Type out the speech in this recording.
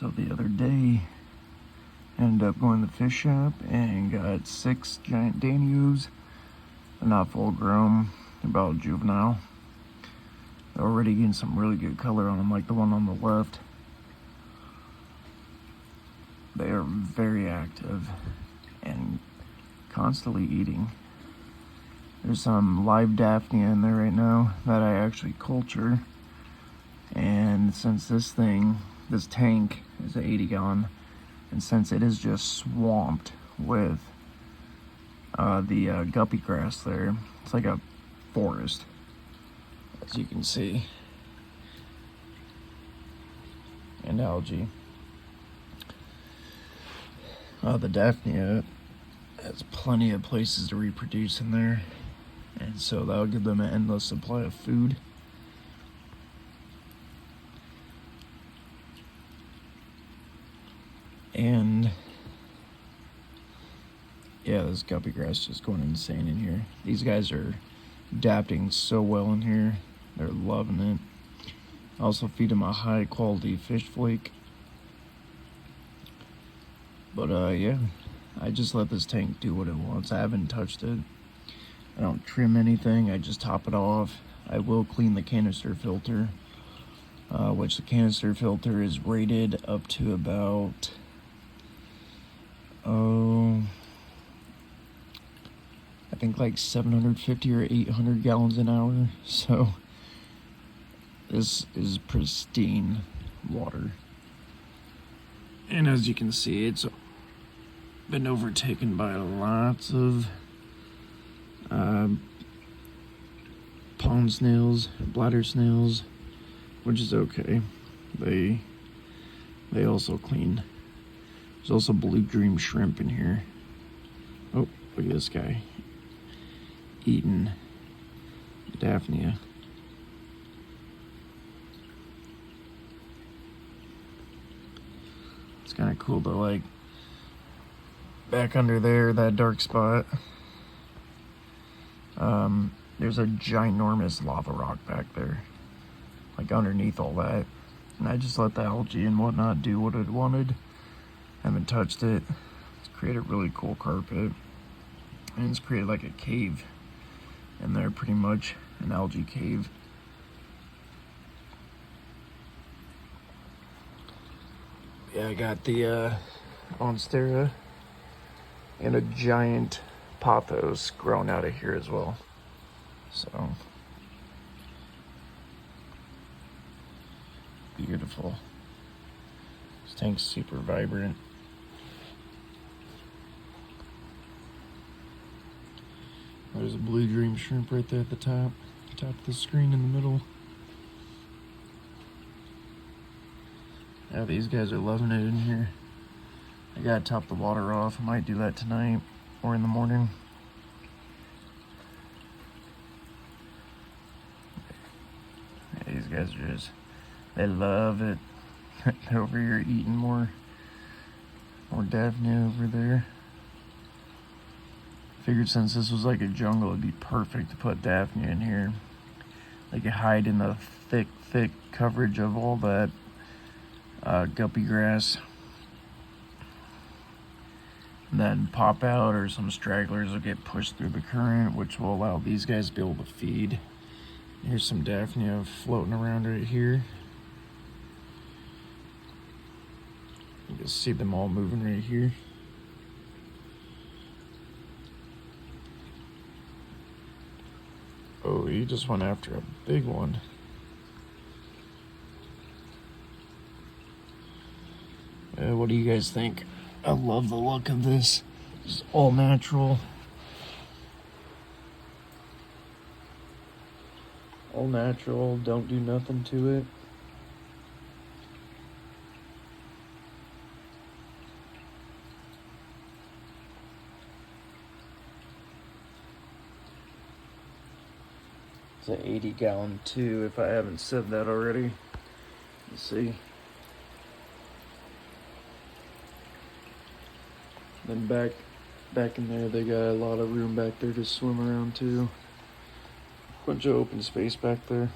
So the other day, ended up going to the fish shop and got 6 Giant Danios. They're not full grown, they're about juvenile. They're already getting some really good color on them, like the one on the left. They are very active and constantly eating. There's some live Daphnia in there right now that I actually culture. And since this tank is an 80 gallon, and since it is just swamped with the guppy grass there, it's like a forest, as you can see, and algae. The Daphnia has plenty of places to reproduce in there, and so that'll give them an endless supply of food. And yeah, this guppy grass is just going insane in here. These guys are adapting so well in here. They're loving it. I also feed them a high quality fish flake. But yeah, I just let this tank do what it wants. I haven't touched it. I don't trim anything, I just top it off. I will clean the canister filter, which the canister filter is rated up to about, I think like 750 or 800 gallons an hour. So this is pristine water. And as you can see, it's been overtaken by lots of pond snails, bladder snails, which is okay. They also clean. There's also blue dream shrimp in here. Oh, look at this guy eating Daphnia. It's kind of cool to, like, back under there, that dark spot, there's a ginormous lava rock back there, like underneath all that. And I just let the algae and whatnot do what it wanted. Haven't touched it. It's created a really cool carpet. And it's created like a cave in there, pretty much, an algae cave. Yeah, I got the Monstera and a Giant Pothos growing out of here as well. So beautiful. This tank's super vibrant. There's a blue dream shrimp right there at the top of the screen in the middle. Yeah, these guys are loving it in here. I gotta top the water off. I might do that tonight or in the morning. Yeah, these guys are just, they love it. They're over here eating more Daphnia over there. Figured since this was like a jungle, it'd be perfect to put Daphnia in here. They could hide in the thick coverage of all that guppy grass, and then pop out, or some stragglers will get pushed through the current, which will allow these guys to be able to feed. Here's some Daphnia floating around right here. You can see them all moving right here. Oh, he just went after a big one. What do you guys think? I love the look of this. It's all natural. All natural, don't do nothing to it. It's an 80 gallon too, if I haven't said that already. Let's see. Then back in there, they got a lot of room back there to swim around too. Bunch of open space back there.